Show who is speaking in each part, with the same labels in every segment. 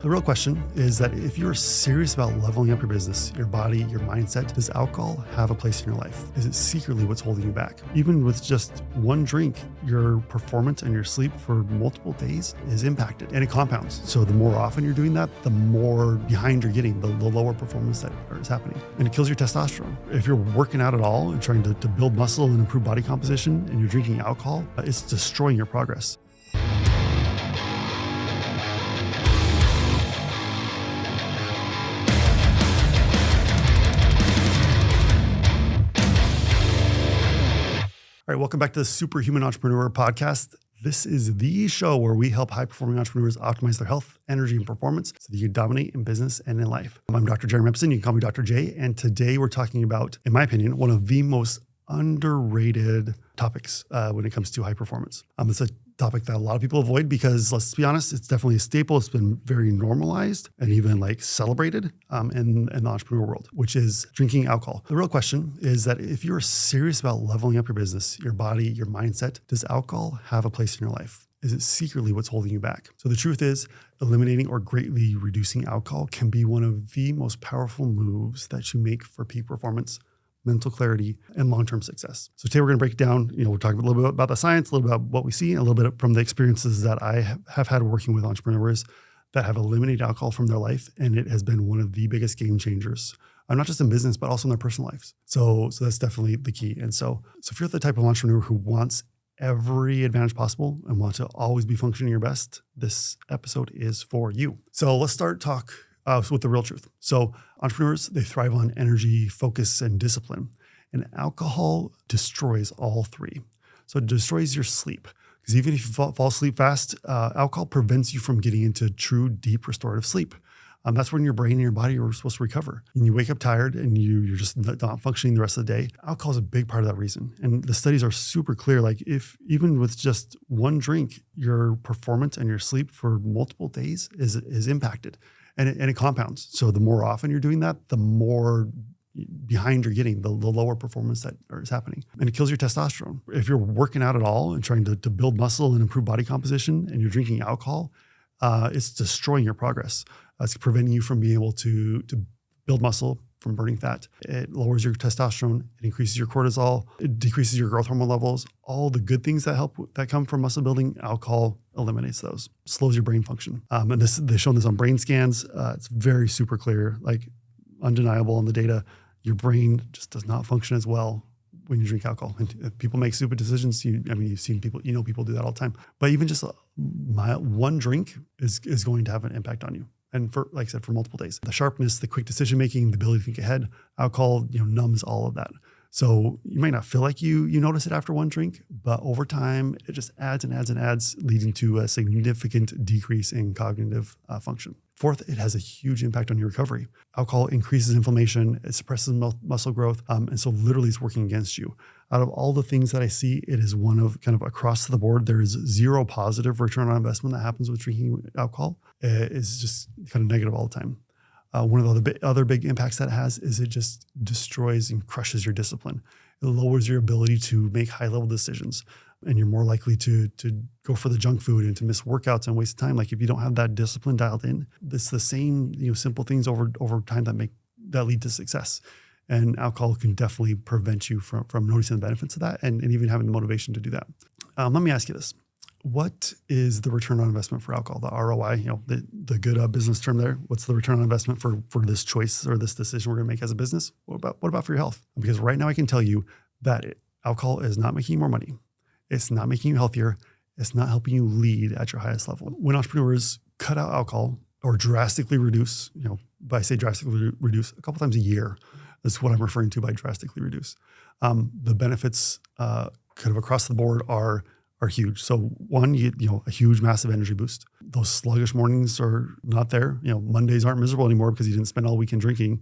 Speaker 1: The real question is that if you're serious about leveling up your business, your body, your mindset, does alcohol have a place in your life? Is it secretly what's holding you back? Even with just one drink, your performance and your sleep for multiple days is impacted, and it compounds. So the more often you're doing that, the more behind you're getting, the lower performance that is happening. And it kills your testosterone. If you're working out at all and trying to build muscle and improve body composition and you're drinking alcohol, it's destroying your progress. All right, welcome back to the Superhuman Entrepreneur Podcast. This is the show where we help high-performing entrepreneurs optimize their health, energy, and performance so that you can dominate in business and in life. I'm Dr. Jeremy Epson. You can call me Dr. J. And today we're talking about, in my opinion, one of the most underrated topics when it comes to high performance. It's a topic that a lot of people avoid because, let's be honest, it's definitely a staple. It's been very normalized and even celebrated in the entrepreneur world, which is drinking alcohol. The real question is that if you're serious about leveling up your business, your body, your mindset, does alcohol have a place in your life? Is it secretly what's holding you back? So the truth is, eliminating or greatly reducing alcohol can be one of the most powerful moves that you make for peak performance, mental clarity, and long-term success. So today we're going to break it down. We're talking a little bit about the science, a little bit about what we see, and a little bit from the experiences that I have had working with entrepreneurs that have eliminated alcohol from their life. And it has been one of the biggest game changers, not just in business, but also in their personal lives. So that's definitely the key. And so if you're the type of entrepreneur who wants every advantage possible and want to always be functioning your best, this episode is for you. So let's start with the real truth. So entrepreneurs, they thrive on energy, focus, and discipline. And alcohol destroys all three. So it destroys your sleep. Because even if you fall asleep fast, alcohol prevents you from getting into true, deep, restorative sleep. That's when your brain and your body are supposed to recover. And you wake up tired and you're just not functioning the rest of the day. Alcohol is a big part of that reason. And the studies are super clear. If even with just one drink, your performance and your sleep for multiple days is impacted. And it compounds. So the more often you're doing that, the more behind you're getting, the lower performance that is happening. And it kills your testosterone. If you're working out at all and trying to build muscle and improve body composition and you're drinking alcohol, it's destroying your progress. It's preventing you from being able to build muscle, from burning fat. It lowers your testosterone. It increases your cortisol. It decreases your growth hormone levels. All the good things that come from muscle building, alcohol eliminates those. Slows your brain function. And they've shown this on brain scans. It's very super clear, undeniable on the data. Your brain just does not function as well when you drink alcohol. And people make stupid decisions. You've seen people, people do that all the time. But even just one drink is going to have an impact on you. And for multiple days. The sharpness, the quick decision-making, the ability to think ahead, alcohol, numbs all of that. So you might not feel like you notice it after one drink, but over time, it just adds and adds and adds, leading to a significant decrease in cognitive function. Fourth, it has a huge impact on your recovery. Alcohol increases inflammation, it suppresses muscle growth, and so literally it's working against you. Out of all the things that I see, it is one of kind of across the board, there is zero positive return on investment that happens with drinking alcohol. It's just kind of negative all the time. One of the other big impacts that it has is it just destroys and crushes your discipline. It lowers your ability to make high-level decisions, and you're more likely to go for the junk food and to miss workouts and waste time. If you don't have that discipline dialed in, it's the same simple things over time that lead to success. And alcohol can definitely prevent you from noticing the benefits of that and even having the motivation to do that. Let me ask you this. What is the return on investment for alcohol, the ROI, the good business term there? What's the return on investment for this choice or this decision we're going to make as a business? What about for your health? Because right now I can tell you that alcohol is not making you more money. It's not making you healthier. It's not helping you lead at your highest level. When entrepreneurs cut out alcohol or drastically reduce, by say drastically reduce a couple times a year, that's what I'm referring to by drastically reduce. The benefits kind of across the board are huge. So one, a huge, massive energy boost. Those sluggish mornings are not there. Mondays aren't miserable anymore because you didn't spend all weekend drinking.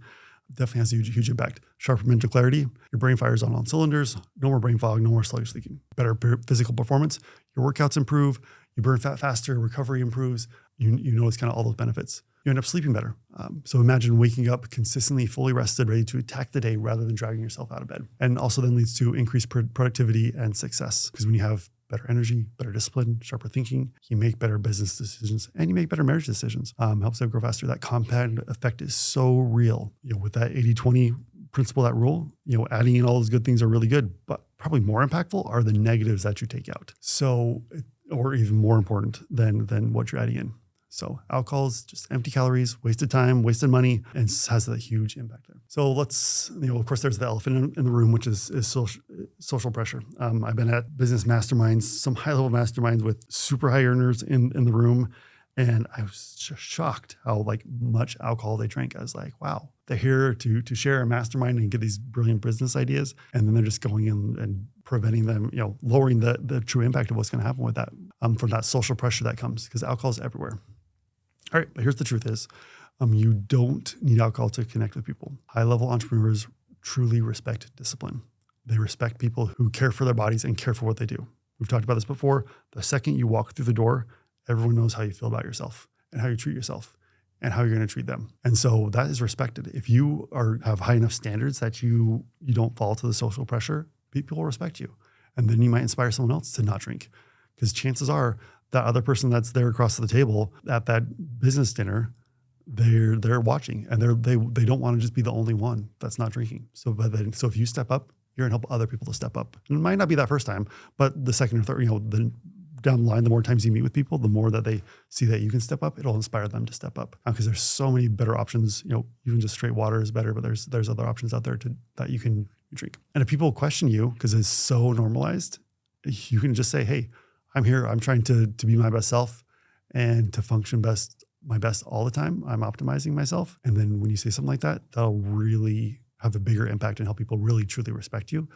Speaker 1: Definitely has a huge impact. Sharper mental clarity. Your brain fires on all cylinders. No more brain fog. No more sluggish thinking. Better physical performance. Your workouts improve. You burn fat faster. Recovery improves. You notice kind of all those benefits. You end up sleeping better. So imagine waking up consistently, fully rested, ready to attack the day rather than dragging yourself out of bed. And also then leads to increased productivity and success. Because when you have better energy, better discipline, sharper thinking. You make better business decisions and you make better marriage decisions. Helps them grow faster. That compound effect is so real. With that 80-20 principle, that rule, adding in all those good things are really good, but probably more impactful are the negatives that you take out. So, or even more important than what you're adding in. So alcohol is just empty calories, wasted time, wasted money, and has a huge impact there. So let's, of course, there's the elephant in the room, which is social pressure. I've been at business masterminds, some high-level masterminds with super high earners in the room, and I was just shocked how much alcohol they drank. I was like, wow, they're here to share a mastermind and get these brilliant business ideas, and then they're just going in and preventing them, lowering the true impact of what's going to happen with that, from that social pressure that comes, because alcohol is everywhere. All right, but here's the truth is, you don't need alcohol to connect with people. High-level entrepreneurs truly respect discipline. They respect people who care for their bodies and care for what they do. We've talked about this before. The second you walk through the door, everyone knows how you feel about yourself and how you treat yourself and how you're going to treat them. And so that is respected. If you have high enough standards that you don't fall to the social pressure, people will respect you. And then you might inspire someone else to not drink, because chances are that other person that's there across the table at that business dinner, they're watching, and they don't want to just be the only one that's not drinking. So if you step up, you're gonna help other people to step up. And it might not be that first time, but the second or third, down the line, the more times you meet with people, the more that they see that you can step up, it'll inspire them to step up. Because there's so many better options. Even just straight water is better, but there's other options out there that you can drink. And if people question you because it's so normalized, you can just say, hey, I'm here. I'm trying to be my best self and to function my best all the time. I'm optimizing myself. And then when you say something like that, that'll really have a bigger impact and help people really truly respect you.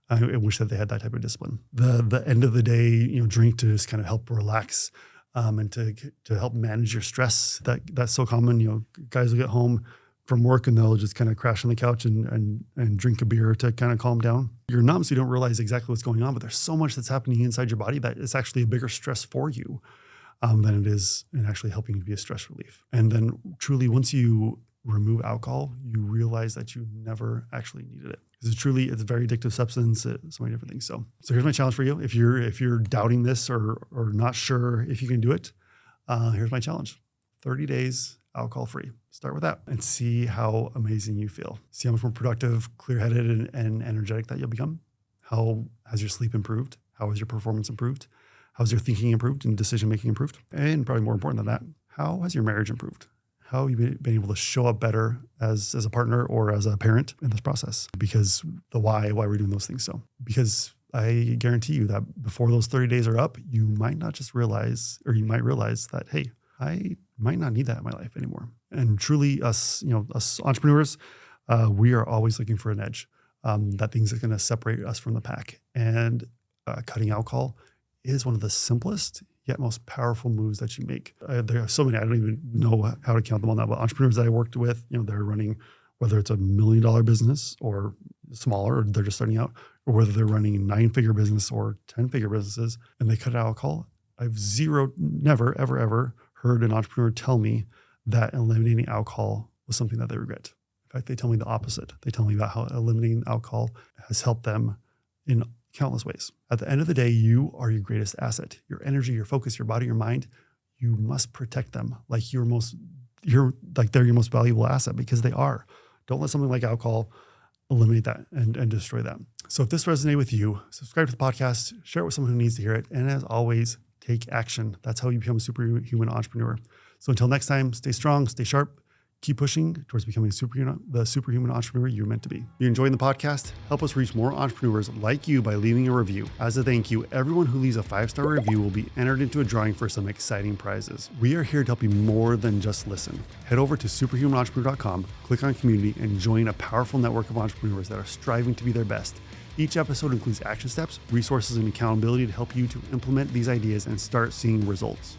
Speaker 1: I wish that they had that type of discipline. The end of the day, drink to just kind of help relax, and to help manage your stress. That's so common. Guys will get home from work and they'll just kind of crash on the couch and drink a beer to kind of calm down. You're numb, so you don't realize exactly what's going on, but there's so much that's happening inside your body that it's actually a bigger stress for you than it is in actually helping you be a stress relief. And then truly, once you remove alcohol, you realize that you never actually needed it. Because it's a very addictive substance, so many different things. So here's my challenge for you. If you're doubting this or not sure if you can do it, here's my challenge. 30 days alcohol-free. Start with that and see how amazing you feel. See how much more productive, clear-headed, and energetic that you'll become. How has your sleep improved? How has your performance improved? How's your thinking improved and decision-making improved? And probably more important than that, how has your marriage improved? How have you been able to show up better as a partner or as a parent in this process? Because the why we're doing those things. So, because I guarantee you that before those 30 days are up, you might not just realize, or you might realize that, hey, I might not need that in my life anymore. And truly us entrepreneurs, we are always looking for an edge, that things are going to separate us from the pack. And cutting alcohol is one of the simplest yet most powerful moves that you make. There are so many, I don't even know how to count them on that, but entrepreneurs that I worked with, they're running, whether it's a $1 million business or smaller, or they're just starting out, or whether they're running a 9-figure business or 10-figure businesses, and they cut out alcohol. I've never, ever, ever heard an entrepreneur tell me that eliminating alcohol was something that they regret. In fact, they tell me the opposite. They tell me about how eliminating alcohol has helped them in countless ways. At the end of the day, you are your greatest asset. Your energy, your focus, your body, your mind, you must protect them like they're your most valuable asset, because they are. Don't let something like alcohol eliminate that and destroy that. So if this resonated with you, subscribe to the podcast, share it with someone who needs to hear it. And as always, take action. That's how you become a superhuman entrepreneur. So until next time, stay strong, stay sharp, keep pushing towards becoming the superhuman entrepreneur you're meant to be. If you're enjoying the podcast, help us reach more entrepreneurs like you by leaving a review. As a thank you, everyone who leaves a 5-star review will be entered into a drawing for some exciting prizes. We are here to help you more than just listen. Head over to superhumanentrepreneur.com, click on community, and join a powerful network of entrepreneurs that are striving to be their best. Each episode includes action steps, resources, and accountability to help you to implement these ideas and start seeing results.